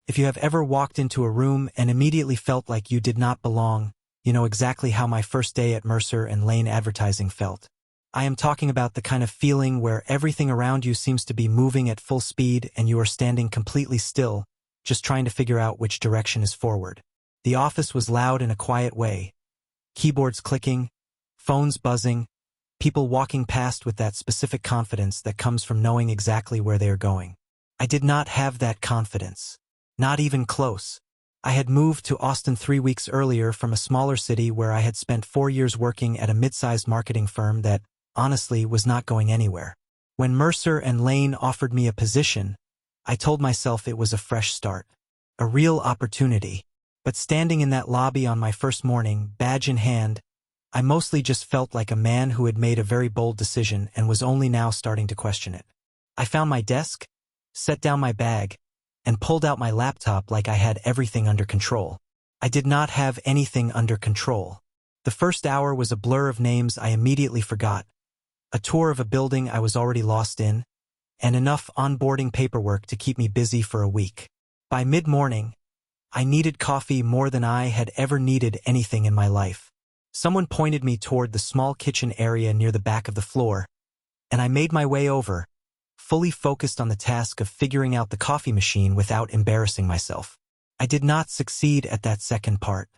If you have ever walked into a room and immediately felt like you did not belong, you know exactly how my first day at Mercer and Laine Advertising felt. I am talking about the kind of feeling where everything around you seems to be moving at full speed and you are standing completely still, just trying to figure out which direction is forward. The office was loud in a quiet way. Keyboards clicking, phones buzzing, people walking past with that specific confidence that comes from knowing exactly where they are going. I did not have that confidence. Not even close. I had moved to Austin 3 weeks earlier from a smaller city where I had spent 4 years working at a mid-sized marketing firm that, honestly, was not going anywhere. When Mercer and Laine offered me a position, I told myself it was a fresh start. A real opportunity. But standing in that lobby on my first morning, badge in hand, I mostly just felt like a man who had made a very bold decision and was only now starting to question it. I found my desk, set down my bag, and pulled out my laptop like I had everything under control. I did not have anything under control. The first hour was a blur of names I immediately forgot, a tour of a building I was already lost in, and enough onboarding paperwork to keep me busy for a week. By mid-morning, I needed coffee more than I had ever needed anything in my life. Someone pointed me toward the small kitchen area near the back of the floor, and I made my way over, fully focused on the task of figuring out the coffee machine without embarrassing myself. I did not succeed at that second part.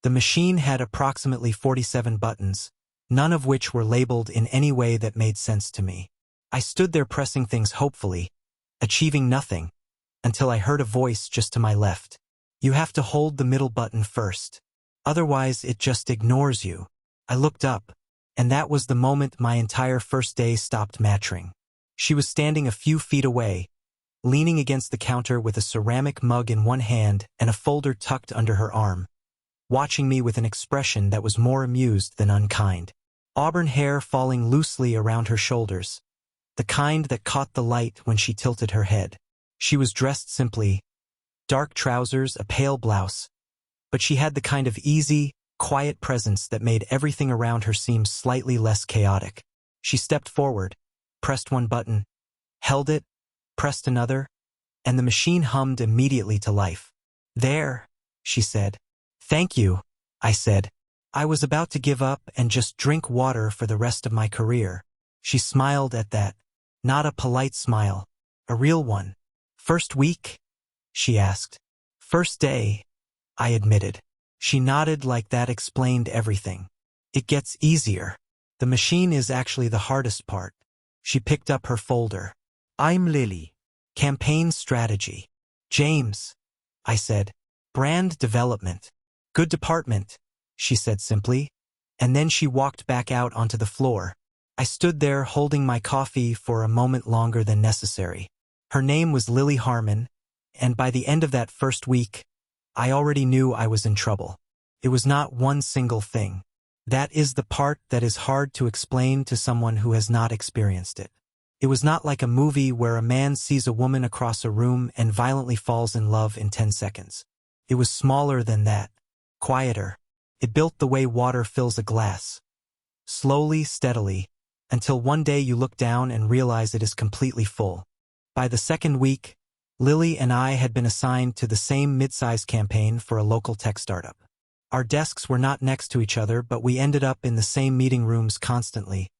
The machine had approximately 47 buttons, none of which were labeled in any way that made sense to me. I stood there pressing things hopefully, achieving nothing, until I heard a voice just to my left. You have to hold the middle button first. Otherwise, it just ignores you. I looked up, and that was the moment my entire first day stopped mattering. She was standing a few feet away, leaning against the counter with a ceramic mug in one hand and a folder tucked under her arm, watching me with an expression that was more amused than unkind. Auburn hair falling loosely around her shoulders, the kind that caught the light when she tilted her head. She was dressed simply, dark trousers, a pale blouse, but she had the kind of easy, quiet presence that made everything around her seem slightly less chaotic. She stepped forward, pressed one button, held it, pressed another, and the machine hummed immediately to life. "There," she said. "Thank you," I said. I was about to give up and just drink water for the rest of my career. She smiled at that, not a polite smile, a real one. "First week?" she asked. "First day," I admitted. She nodded like that explained everything. "It gets easier. The machine is actually the hardest part." She picked up her folder. "I'm Lily. Campaign strategy." "James," I said. "Brand development." "Good department," she said simply, and then she walked back out onto the floor. I stood there holding my coffee for a moment longer than necessary. Her name was Lily Harmon, and by the end of that first week, I already knew I was in trouble. It was not one single thing. That is the part that is hard to explain to someone who has not experienced it. It was not like a movie where a man sees a woman across a room and violently falls in love in 10 seconds. It was smaller than that, quieter. It built the way water fills a glass. Slowly, steadily, until one day you look down and realize it is completely full. By the second week, Lily and I had been assigned to the same mid-sized campaign for a local tech startup. Our desks were not next to each other, but we ended up in the same meeting rooms constantly,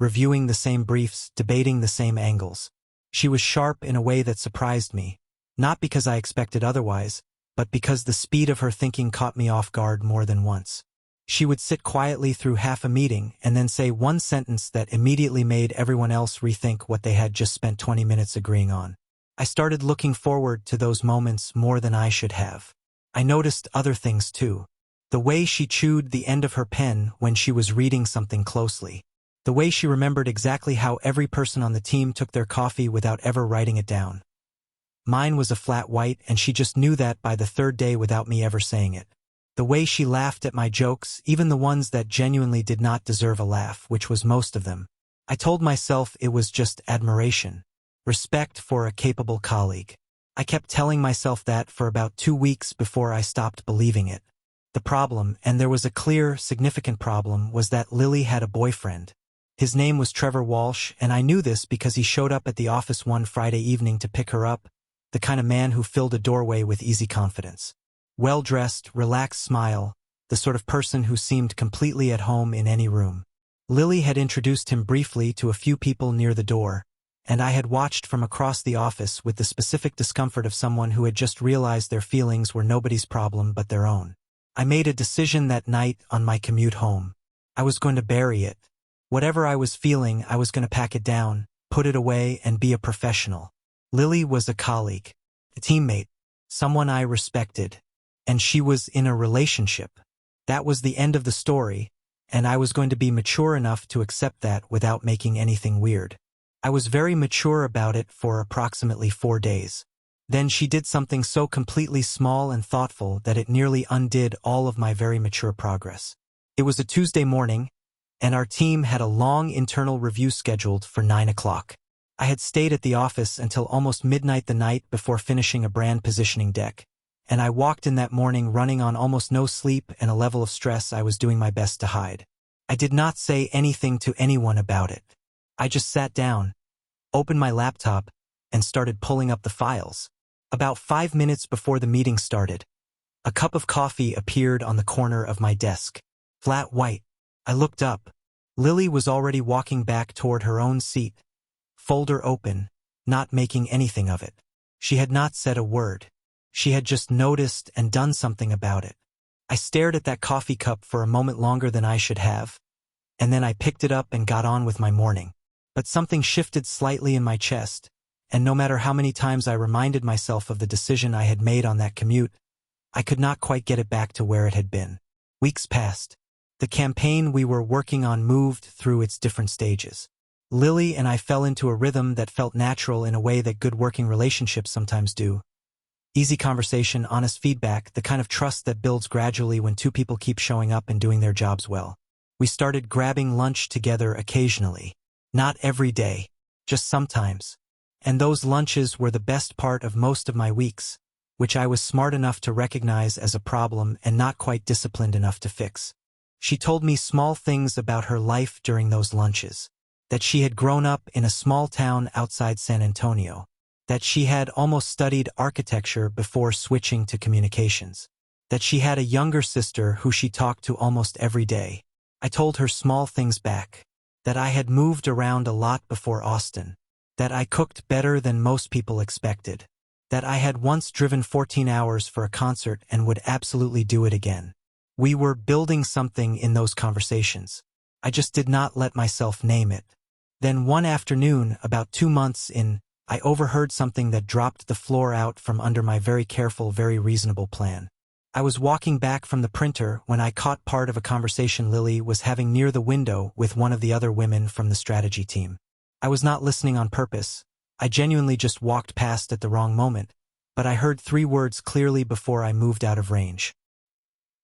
reviewing the same briefs, debating the same angles. She was sharp in a way that surprised me, not because I expected otherwise, but because the speed of her thinking caught me off guard more than once. She would sit quietly through half a meeting and then say one sentence that immediately made everyone else rethink what they had just spent 20 minutes agreeing on. I started looking forward to those moments more than I should have. I noticed other things too. The way she chewed the end of her pen when she was reading something closely. The way she remembered exactly how every person on the team took their coffee without ever writing it down. Mine was a flat white, and she just knew that by the third day without me ever saying it. The way she laughed at my jokes, even the ones that genuinely did not deserve a laugh, which was most of them. I told myself it was just admiration. Respect for a capable colleague. I kept telling myself that for about 2 weeks before I stopped believing it. The problem, and there was a clear, significant problem, was that Lily had a boyfriend. His name was Trevor Walsh, and I knew this because he showed up at the office one Friday evening to pick her up, the kind of man who filled a doorway with easy confidence. Well-dressed, relaxed smile, the sort of person who seemed completely at home in any room. Lily had introduced him briefly to a few people near the door, and I had watched from across the office with the specific discomfort of someone who had just realized their feelings were nobody's problem but their own. I made a decision that night on my commute home. I was going to bury it. Whatever I was feeling, I was going to pack it down, put it away, and be a professional. Lily was a colleague, a teammate, someone I respected, and she was in a relationship. That was the end of the story, and I was going to be mature enough to accept that without making anything weird. I was very mature about it for approximately 4 days. Then she did something so completely small and thoughtful that it nearly undid all of my very mature progress. It was a Tuesday morning, and our team had a long internal review scheduled for 9 o'clock. I had stayed at the office until almost midnight the night before finishing a brand positioning deck, and I walked in that morning running on almost no sleep and a level of stress I was doing my best to hide. I did not say anything to anyone about it. I just sat down, opened my laptop, and started pulling up the files. About 5 minutes before the meeting started, a cup of coffee appeared on the corner of my desk. Flat white. I looked up. Lily was already walking back toward her own seat, folder open, not making anything of it. She had not said a word. She had just noticed and done something about it. I stared at that coffee cup for a moment longer than I should have, and then I picked it up and got on with my morning. But something shifted slightly in my chest, and no matter how many times I reminded myself of the decision I had made on that commute, I could not quite get it back to where it had been. Weeks passed. The campaign we were working on moved through its different stages. Lily and I fell into a rhythm that felt natural in a way that good working relationships sometimes do. Easy conversation, honest feedback, the kind of trust that builds gradually when two people keep showing up and doing their jobs well. We started grabbing lunch together occasionally. Not every day, just sometimes. And those lunches were the best part of most of my weeks, which I was smart enough to recognize as a problem and not quite disciplined enough to fix. She told me small things about her life during those lunches. That she had grown up in a small town outside San Antonio. That she had almost studied architecture before switching to communications. That she had a younger sister who she talked to almost every day. I told her small things back. That I had moved around a lot before Austin. That I cooked better than most people expected. That I had once driven 14 hours for a concert and would absolutely do it again. We were building something in those conversations. I just did not let myself name it. Then one afternoon, about 2 months in, I overheard something that dropped the floor out from under my very careful, very reasonable plan. I was walking back from the printer when I caught part of a conversation Lily was having near the window with one of the other women from the strategy team. I was not listening on purpose. I genuinely just walked past at the wrong moment, but I heard 3 words clearly before I moved out of range.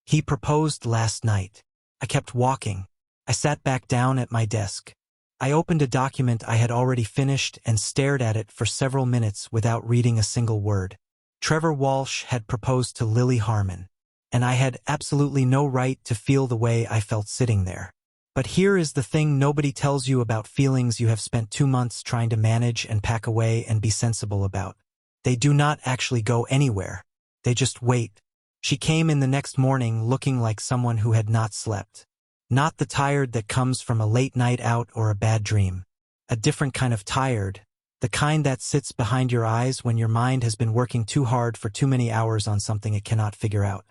He proposed last night. I kept walking. I sat back down at my desk. I opened a document I had already finished and stared at it for several minutes without reading a single word. Trevor Walsh had proposed to Lily Harmon, and I had absolutely no right to feel the way I felt sitting there. But here is the thing nobody tells you about feelings you have spent 2 months trying to manage and pack away and be sensible about. They do not actually go anywhere. They just wait. She came in the next morning looking like someone who had not slept. Not the tired that comes from a late night out or a bad dream. A different kind of tired, the kind that sits behind your eyes when your mind has been working too hard for too many hours on something it cannot figure out.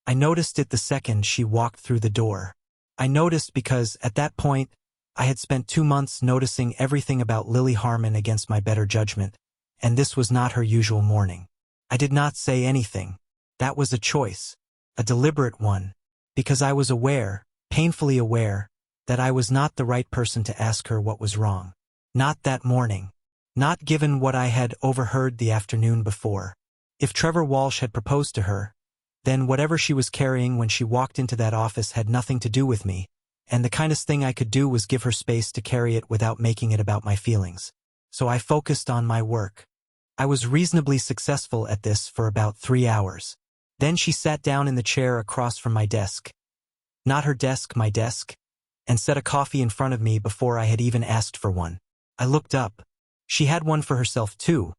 I noticed it the second she walked through the door. I noticed because, at that point, I had spent 2 months noticing everything about Lily Harmon against my better judgment, and this was not her usual morning. I did not say anything. That was a choice, a deliberate one, because I was aware, painfully aware, that I was not the right person to ask her what was wrong. Not that morning. Not given what I had overheard the afternoon before. If Trevor Walsh had proposed to her, then whatever she was carrying when she walked into that office had nothing to do with me, and the kindest thing I could do was give her space to carry it without making it about my feelings. So I focused on my work. I was reasonably successful at this for about 3 hours. Then she sat down in the chair across from my desk. Not her desk, my desk, and set a coffee in front of me before I had even asked for one. I looked up. She had one for herself too.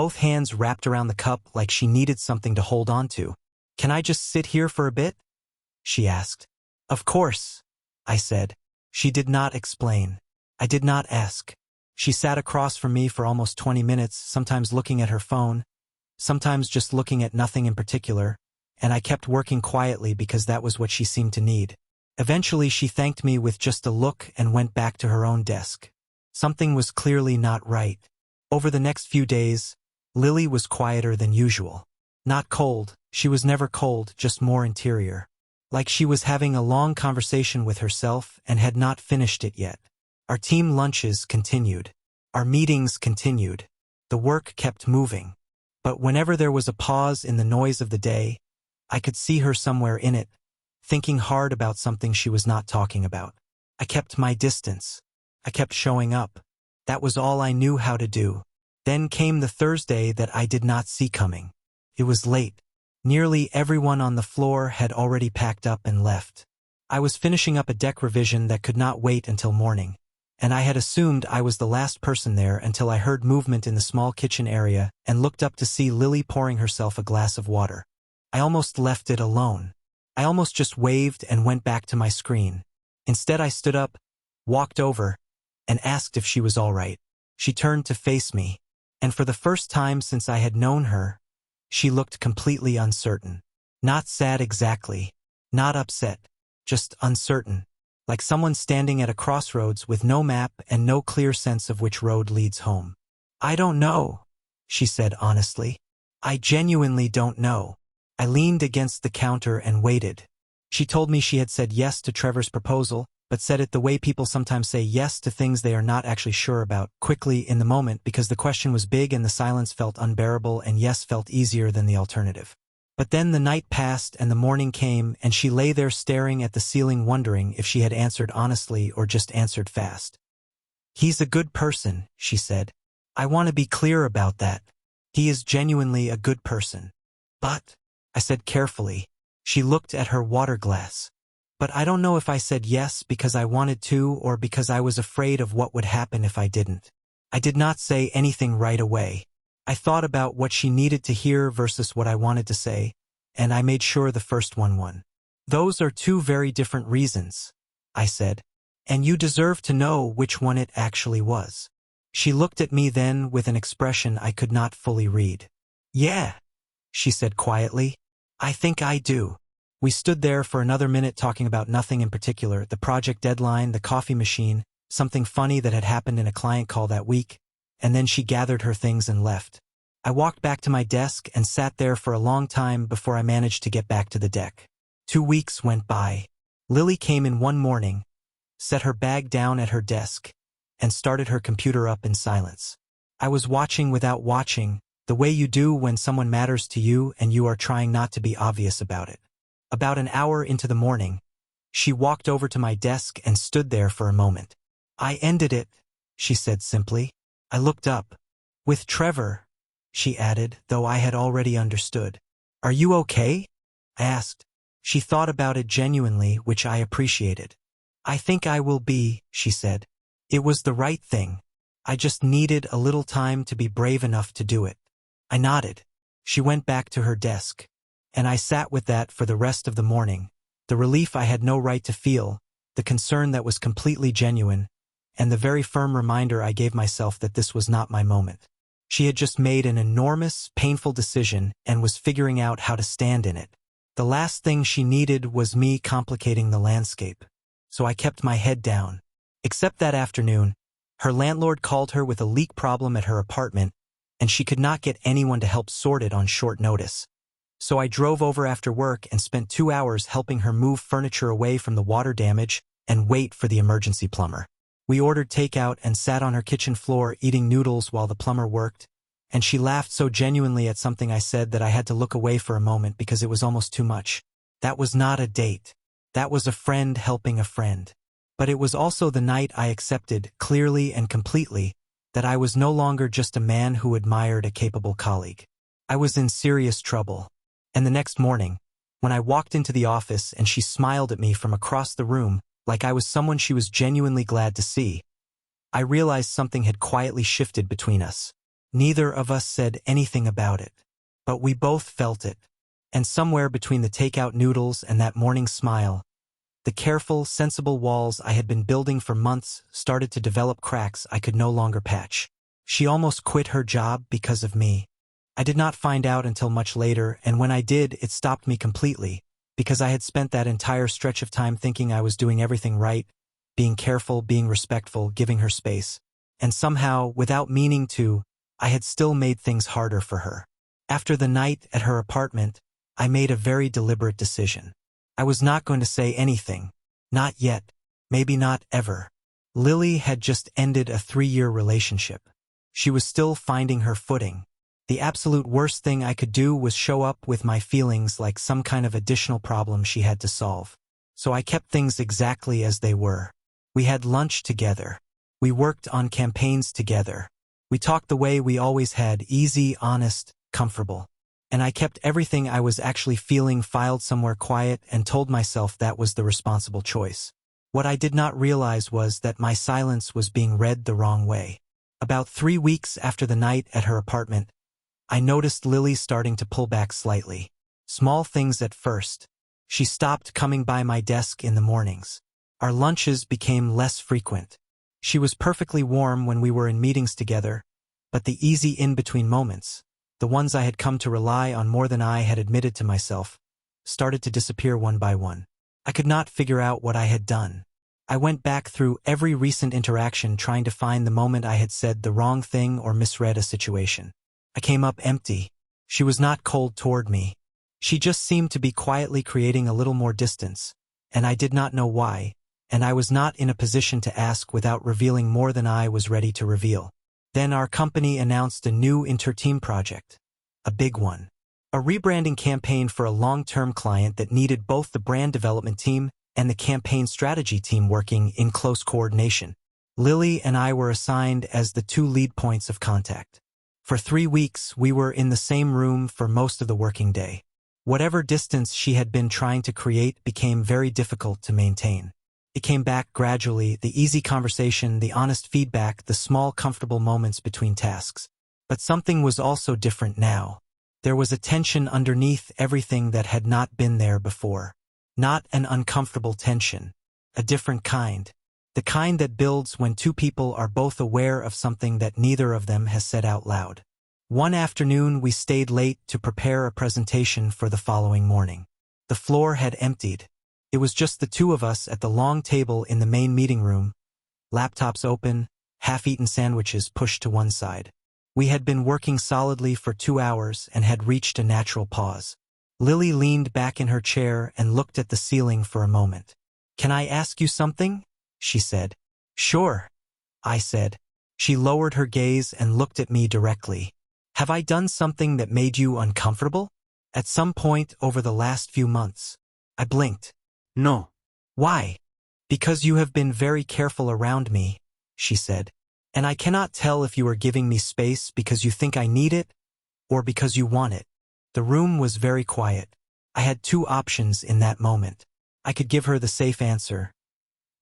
both hands wrapped around the cup like she needed something to hold on to. "Can I just sit here for a bit?" she asked. "Of course," I said. She did not explain. I did not ask. She sat across from me for almost 20 minutes, sometimes looking at her phone, sometimes just looking at nothing in particular, and I kept working quietly because that was what she seemed to need. Eventually she thanked me with just a look and went back to her own desk. Something was clearly not right. Over the next few days, Lily was quieter than usual. Not cold, she was never cold, just more interior. Like she was having a long conversation with herself and had not finished it yet. Our team lunches continued. Our meetings continued. The work kept moving. But whenever there was a pause in the noise of the day, I could see her somewhere in it, thinking hard about something she was not talking about. I kept my distance. I kept showing up. That was all I knew how to do. Then came the Thursday that I did not see coming. It was late. Nearly everyone on the floor had already packed up and left. I was finishing up a deck revision that could not wait until morning, and I had assumed I was the last person there until I heard movement in the small kitchen area and looked up to see Lily pouring herself a glass of water. I almost left it alone. I almost just waved and went back to my screen. Instead I stood up, walked over, and asked if she was all right. She turned to face me, and for the first time since I had known her, she looked completely uncertain. Not sad exactly, not upset, just uncertain, like someone standing at a crossroads with no map and no clear sense of which road leads home. "I don't know," she said honestly. "I genuinely don't know." I leaned against the counter and waited. She told me she had said yes to Trevor's proposal, but said it the way people sometimes say yes to things they are not actually sure about, quickly in the moment because the question was big and the silence felt unbearable and yes felt easier than the alternative. But then the night passed and the morning came and she lay there staring at the ceiling wondering if she had answered honestly or just answered fast. "He's a good person," she said. "I want to be clear about that. He is genuinely a good person." "But," I said carefully. She looked at her water glass. "But I don't know if I said yes because I wanted to or because I was afraid of what would happen if I didn't." I did not say anything right away. I thought about what she needed to hear versus what I wanted to say, and I made sure the first one won. "Those are two very different reasons," I said, "and you deserve to know which one it actually was." She looked at me then with an expression I could not fully read. "Yeah," she said quietly, "I think I do." We stood there for another minute talking about nothing in particular, the project deadline, the coffee machine, something funny that had happened in a client call that week, and then she gathered her things and left. I walked back to my desk and sat there for a long time before I managed to get back to the deck. 2 weeks went by. Lily came in one morning, set her bag down at her desk, and started her computer up in silence. I was watching without watching, the way you do when someone matters to you and you are trying not to be obvious about it. About an hour into the morning, she walked over to my desk and stood there for a moment. "I ended it," she said simply. I looked up. "With Trevor," she added, though I had already understood. "Are you okay?" I asked. She thought about it genuinely, which I appreciated. "I think I will be," she said. "It was the right thing. I just needed a little time to be brave enough to do it." I nodded. She went back to her desk. And I sat with that for the rest of the morning, the relief I had no right to feel, the concern that was completely genuine, and the very firm reminder I gave myself that this was not my moment. She had just made an enormous, painful decision and was figuring out how to stand in it. The last thing she needed was me complicating the landscape. So I kept my head down. Except that afternoon, her landlord called her with a leak problem at her apartment, and she could not get anyone to help sort it on short notice. So I drove over after work and spent 2 hours helping her move furniture away from the water damage and wait for the emergency plumber. We ordered takeout and sat on her kitchen floor eating noodles while the plumber worked, and she laughed so genuinely at something I said that I had to look away for a moment because it was almost too much. That was not a date. That was a friend helping a friend. But it was also the night I accepted, clearly and completely, that I was no longer just a man who admired a capable colleague. I was in serious trouble. And the next morning, when I walked into the office and she smiled at me from across the room like I was someone she was genuinely glad to see, I realized something had quietly shifted between us. Neither of us said anything about it, but we both felt it. And somewhere between the takeout noodles and that morning smile, the careful, sensible walls I had been building for months started to develop cracks I could no longer patch. She almost quit her job because of me. I did not find out until much later, and when I did, it stopped me completely, because I had spent that entire stretch of time thinking I was doing everything right, being careful, being respectful, giving her space. And somehow, without meaning to, I had still made things harder for her. After the night at her apartment, I made a very deliberate decision. I was not going to say anything. Not yet. Maybe not ever. Lily had just ended a 3-year relationship. She was still finding her footing. The absolute worst thing I could do was show up with my feelings like some kind of additional problem she had to solve. So I kept things exactly as they were. We had lunch together. We worked on campaigns together. We talked the way we always had, easy, honest, comfortable. And I kept everything I was actually feeling filed somewhere quiet and told myself that was the responsible choice. What I did not realize was that my silence was being read the wrong way. About 3 weeks after the night at her apartment, I noticed Lily starting to pull back slightly. Small things at first. She stopped coming by my desk in the mornings. Our lunches became less frequent. She was perfectly warm when we were in meetings together, but the easy in-between moments, the ones I had come to rely on more than I had admitted to myself, started to disappear one by one. I could not figure out what I had done. I went back through every recent interaction trying to find the moment I had said the wrong thing or misread a situation. I came up empty. She was not cold toward me. She just seemed to be quietly creating a little more distance, and I did not know why, and I was not in a position to ask without revealing more than I was ready to reveal. Then our company announced a new inter-team project. A big one. A rebranding campaign for a long-term client that needed both the brand development team and the campaign strategy team working in close coordination. Lily and I were assigned as the 2 lead points of contact. For 3 weeks, we were in the same room for most of the working day. Whatever distance she had been trying to create became very difficult to maintain. It came back gradually, the easy conversation, the honest feedback, the small, comfortable moments between tasks. But something was also different now. There was a tension underneath everything that had not been there before. Not an uncomfortable tension. A different kind. The kind that builds when 2 people are both aware of something that neither of them has said out loud. One afternoon, we stayed late to prepare a presentation for the following morning. The floor had emptied. It was just the 2 of us at the long table in the main meeting room, laptops open, half-eaten sandwiches pushed to one side. We had been working solidly for 2 hours and had reached a natural pause. Lily leaned back in her chair and looked at the ceiling for a moment. "Can I ask you something?" she said. "Sure," I said. She lowered her gaze and looked at me directly. "Have I done something that made you uncomfortable? At some point over the last few months?" I blinked. "No." "Why?" "Because you have been very careful around me," she said. "And I cannot tell if you are giving me space because you think I need it or because you want it." The room was very quiet. I had 2 options in that moment. I could give her the safe answer,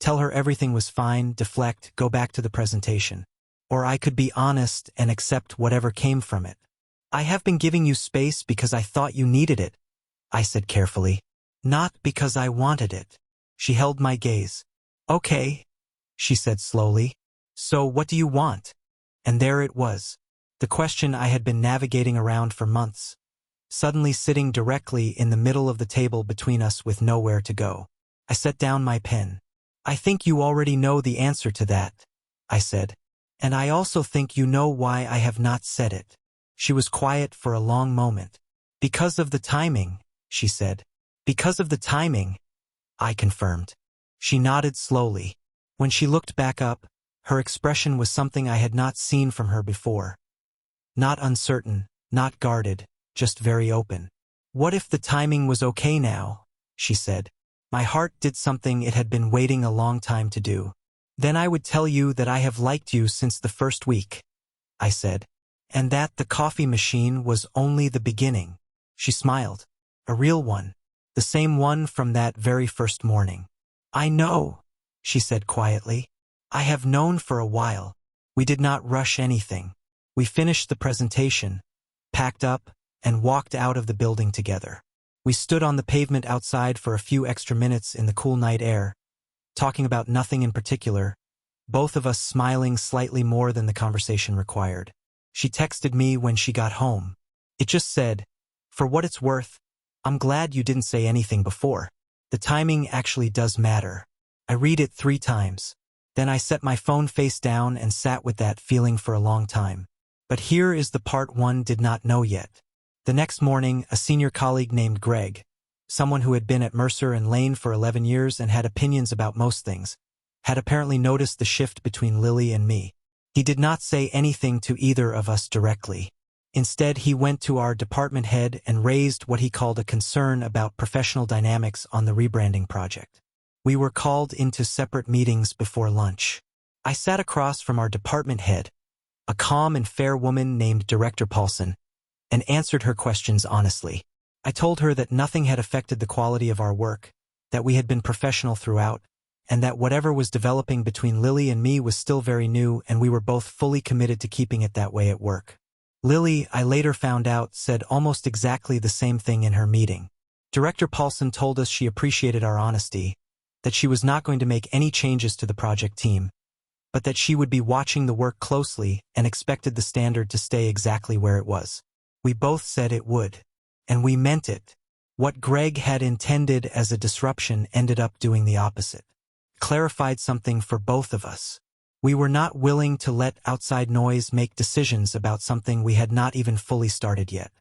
tell her everything was fine, deflect, go back to the presentation. Or I could be honest and accept whatever came from it. "I have been giving you space because I thought you needed it," I said carefully. "Not because I wanted it." She held my gaze. "Okay," she said slowly. "So what do you want?" And there it was. The question I had been navigating around for months. Suddenly sitting directly in the middle of the table between us with nowhere to go. I set down my pen. "I think you already know the answer to that," I said. "And I also think you know why I have not said it." She was quiet for a long moment. "Because of the timing," she said. "Because of the timing," I confirmed. She nodded slowly. When she looked back up, her expression was something I had not seen from her before. Not uncertain, not guarded, just very open. "What if the timing was okay now?" she said. My heart did something it had been waiting a long time to do. "Then I would tell you that I have liked you since the first week," I said. "And that the coffee machine was only the beginning." She smiled. A real one. The same one from that very first morning. "I know," she said quietly. "I have known for a while. We did not rush anything. We finished the presentation, packed up, and walked out of the building together. We stood on the pavement outside for a few extra minutes in the cool night air, talking about nothing in particular, both of us smiling slightly more than the conversation required. She texted me when she got home. It just said, "For what it's worth, I'm glad you didn't say anything before. The timing actually does matter." I read it 3 times. Then I set my phone face down and sat with that feeling for a long time. But here is the part one did not know yet. The next morning, a senior colleague named Greg, someone who had been at Mercer Laine for 11 years and had opinions about most things, had apparently noticed the shift between Lily and me. He did not say anything to either of us directly. Instead, he went to our department head and raised what he called a concern about professional dynamics on the rebranding project. We were called into separate meetings before lunch. I sat across from our department head, a calm and fair woman named Director Paulson, and answered her questions honestly. I told her that nothing had affected the quality of our work, that we had been professional throughout, and that whatever was developing between Lily and me was still very new and we were both fully committed to keeping it that way at work. Lily, I later found out, said almost exactly the same thing in her meeting. Director Paulson told us she appreciated our honesty, that she was not going to make any changes to the project team, but that she would be watching the work closely and expected the standard to stay exactly where it was. We both said it would, and we meant it. What Greg had intended as a disruption ended up doing the opposite. Clarified something for both of us. We were not willing to let outside noise make decisions about something we had not even fully started yet.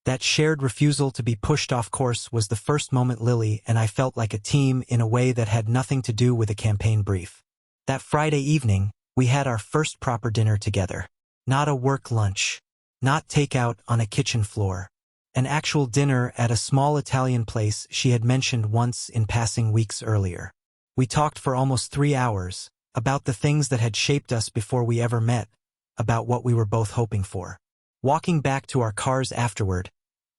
That shared refusal to be pushed off course was the first moment Lily and I felt like a team in a way that had nothing to do with a campaign brief. That Friday evening, we had our first proper dinner together. Not a work lunch. Not takeout on a kitchen floor. An actual dinner at a small Italian place she had mentioned once in passing weeks earlier. We talked for almost 3 hours, about the things that had shaped us before we ever met, about what we were both hoping for. Walking back to our cars afterward,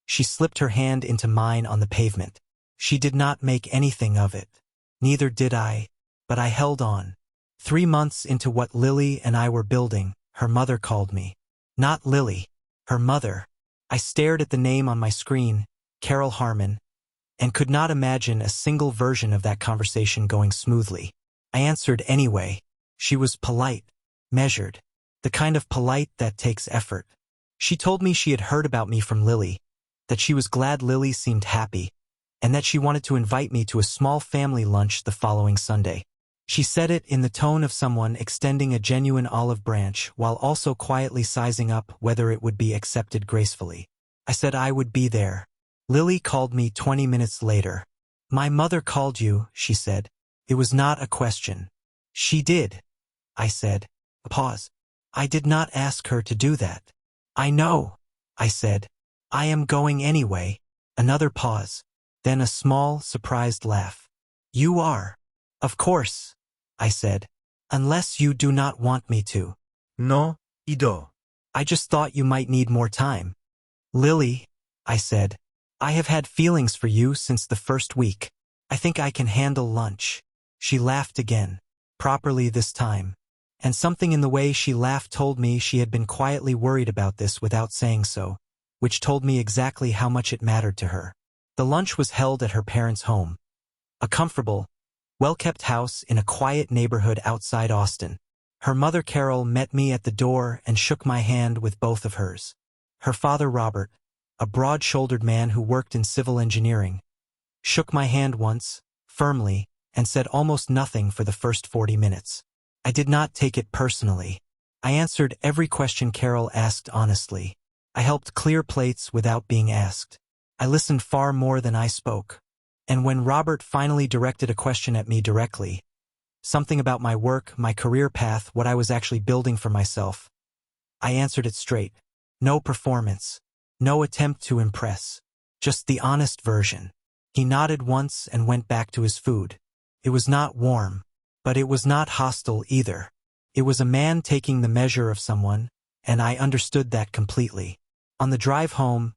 she slipped her hand into mine on the pavement. She did not make anything of it. Neither did I, but I held on. 3 months into what Lily and I were building, her mother called me. Not Lily, her mother. I stared at the name on my screen, Carol Harmon, and could not imagine a single version of that conversation going smoothly. I answered anyway. She was polite, measured, the kind of polite that takes effort. She told me she had heard about me from Lily, that she was glad Lily seemed happy, and that she wanted to invite me to a small family lunch the following Sunday. She said it in the tone of someone extending a genuine olive branch while also quietly sizing up whether it would be accepted gracefully. I said I would be there. Lily called me 20 minutes later. "My mother called you," she said. It was not a question. "She did," I said. A pause. "I did not ask her to do that." "I know," I said. "I am going anyway." Another pause. Then a small, surprised laugh. "You are?" "Of course," I said. "Unless you do not want me to." No, I do. "I just thought you might need more time." "Lily," I said, "I have had feelings for you since the first week. I think I can handle lunch." She laughed again, properly this time, and something in the way she laughed told me she had been quietly worried about this without saying so, which told me exactly how much it mattered to her. The lunch was held at her parents' home, a comfortable, well-kept house in a quiet neighborhood outside Austin. Her mother Carol met me at the door and shook my hand with both of hers. Her father Robert, a broad-shouldered man who worked in civil engineering, shook my hand once, firmly, and said almost nothing for the first 40 minutes. I did not take it personally. I answered every question Carol asked honestly. I helped clear plates without being asked. I listened far more than I spoke. And when Robert finally directed a question at me directly, something about my work, my career path, what I was actually building for myself, I answered it straight. No performance. No attempt to impress. Just the honest version. He nodded once and went back to his food. It was not warm, but it was not hostile either. It was a man taking the measure of someone, and I understood that completely. On the drive home,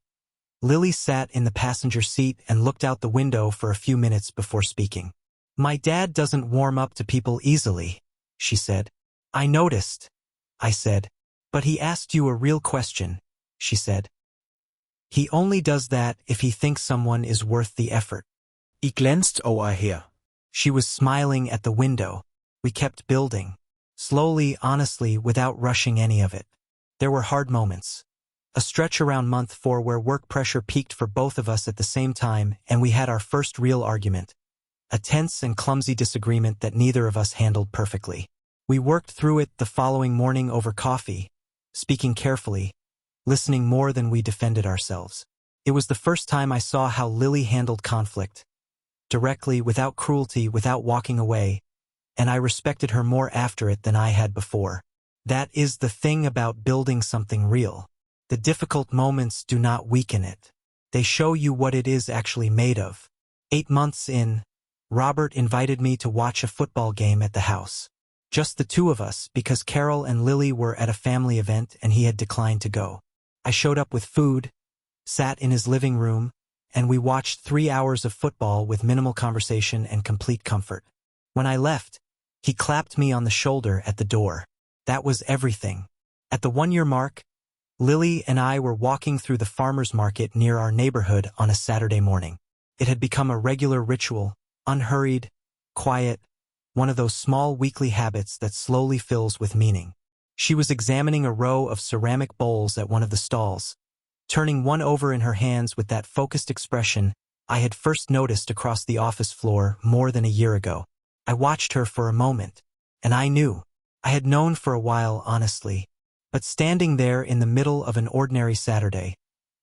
Lily sat in the passenger seat and looked out the window for a few minutes before speaking. "My dad doesn't warm up to people easily," she said. "I noticed," I said, But he asked you a real question, she said. He only does that if he thinks someone is worth the effort. Ich glänzt over here. She was smiling at the window. We kept building. Slowly, honestly, without rushing any of it. There were hard moments. A stretch around month 4 where work pressure peaked for both of us at the same time, and we had our first real argument. A tense and clumsy disagreement that neither of us handled perfectly. We worked through it the following morning over coffee, speaking carefully, listening more than we defended ourselves. It was the first time I saw how Lily handled conflict. Directly, without cruelty, without walking away, and I respected her more after it than I had before. That is the thing about building something real. The difficult moments do not weaken it. They show you what it is actually made of. 8 months in, Robert invited me to watch a football game at the house. Just the two of us, because Carol and Lily were at a family event and he had declined to go. I showed up with food, sat in his living room, and we watched 3 hours of football with minimal conversation and complete comfort. When I left, he clapped me on the shoulder at the door. That was everything. At the 1-year mark, Lily and I were walking through the farmer's market near our neighborhood on a Saturday morning. It had become a regular ritual, unhurried, quiet, one of those small weekly habits that slowly fills with meaning. She was examining a row of ceramic bowls at one of the stalls, turning one over in her hands with that focused expression I had first noticed across the office floor more than a year ago. I watched her for a moment, and I knew. I had known for a while, honestly. But standing there in the middle of an ordinary Saturday,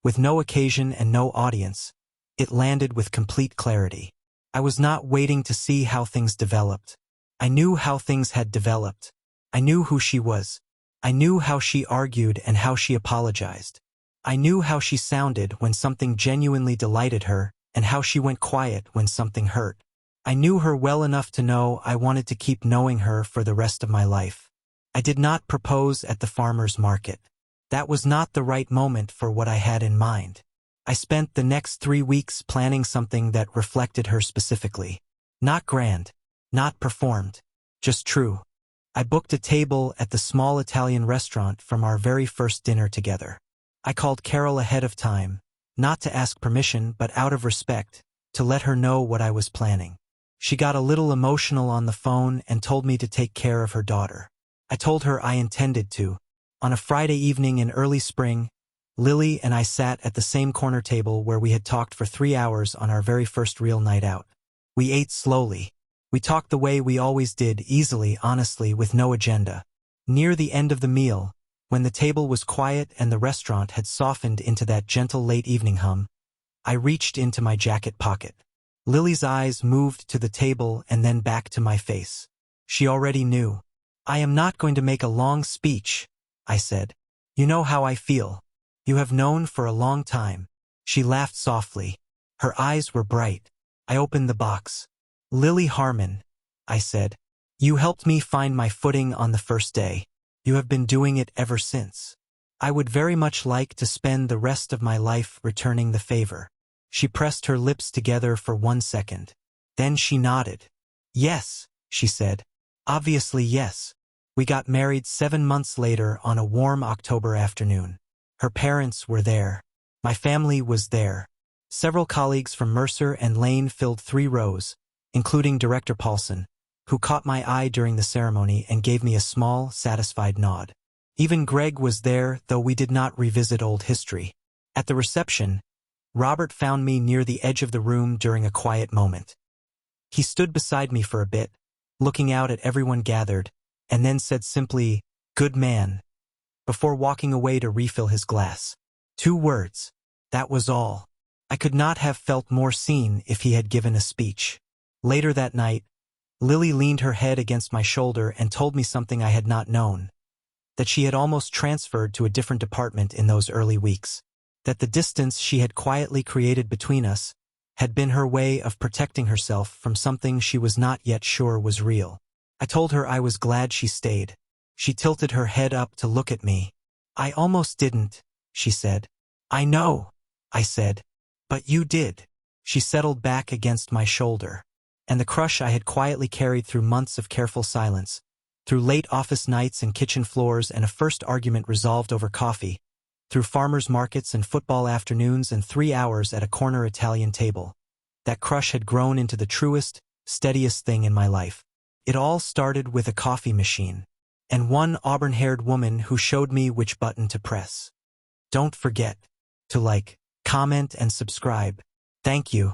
with no occasion and no audience, it landed with complete clarity. I was not waiting to see how things developed. I knew how things had developed. I knew who she was. I knew how she argued and how she apologized. I knew how she sounded when something genuinely delighted her and how she went quiet when something hurt. I knew her well enough to know I wanted to keep knowing her for the rest of my life. I did not propose at the farmer's market. That was not the right moment for what I had in mind. I spent the next 3 weeks planning something that reflected her specifically. Not grand, not performed, just true. I booked a table at the small Italian restaurant from our very first dinner together. I called Carol ahead of time, not to ask permission but out of respect, to let her know what I was planning. She got a little emotional on the phone and told me to take care of her daughter. I told her I intended to. On a Friday evening in early spring, Lily and I sat at the same corner table where we had talked for 3 hours on our very first real night out. We ate slowly. We talked the way we always did, easily, honestly, with no agenda. Near the end of the meal, when the table was quiet and the restaurant had softened into that gentle late evening hum, I reached into my jacket pocket. Lily's eyes moved to the table and then back to my face. She already knew. I am not going to make a long speech, I said. You know how I feel. You have known for a long time. She laughed softly. Her eyes were bright. I opened the box. Lily Harmon, I said. You helped me find my footing on the first day. You have been doing it ever since. I would very much like to spend the rest of my life returning the favor. She pressed her lips together for 1 second. Then she nodded. Yes, she said. Obviously yes. We got married 7 months later on a warm October afternoon. Her parents were there. My family was there. Several colleagues from Mercer and Laine filled 3 rows, including Director Paulson, who caught my eye during the ceremony and gave me a small, satisfied nod. Even Greg was there, though we did not revisit old history. At the reception, Robert found me near the edge of the room during a quiet moment. He stood beside me for a bit, looking out at everyone gathered, and then said simply, "Good man," before walking away to refill his glass. 2 words. That was all. I could not have felt more seen if he had given a speech. Later that night, Lily leaned her head against my shoulder and told me something I had not known, that she had almost transferred to a different department in those early weeks, that the distance she had quietly created between us had been her way of protecting herself from something she was not yet sure was real. I told her I was glad she stayed. She tilted her head up to look at me. I almost didn't, she said. I know, I said. But you did. She settled back against my shoulder, and the crush I had quietly carried through months of careful silence Through late office nights and kitchen floors and a first argument resolved over coffee, through farmers' markets and football afternoons and 3 hours at a corner Italian table, that crush had grown into the truest, steadiest thing in my life. It all started with a coffee machine, and one auburn-haired woman who showed me which button to press. Don't forget to like, comment, and subscribe. Thank you.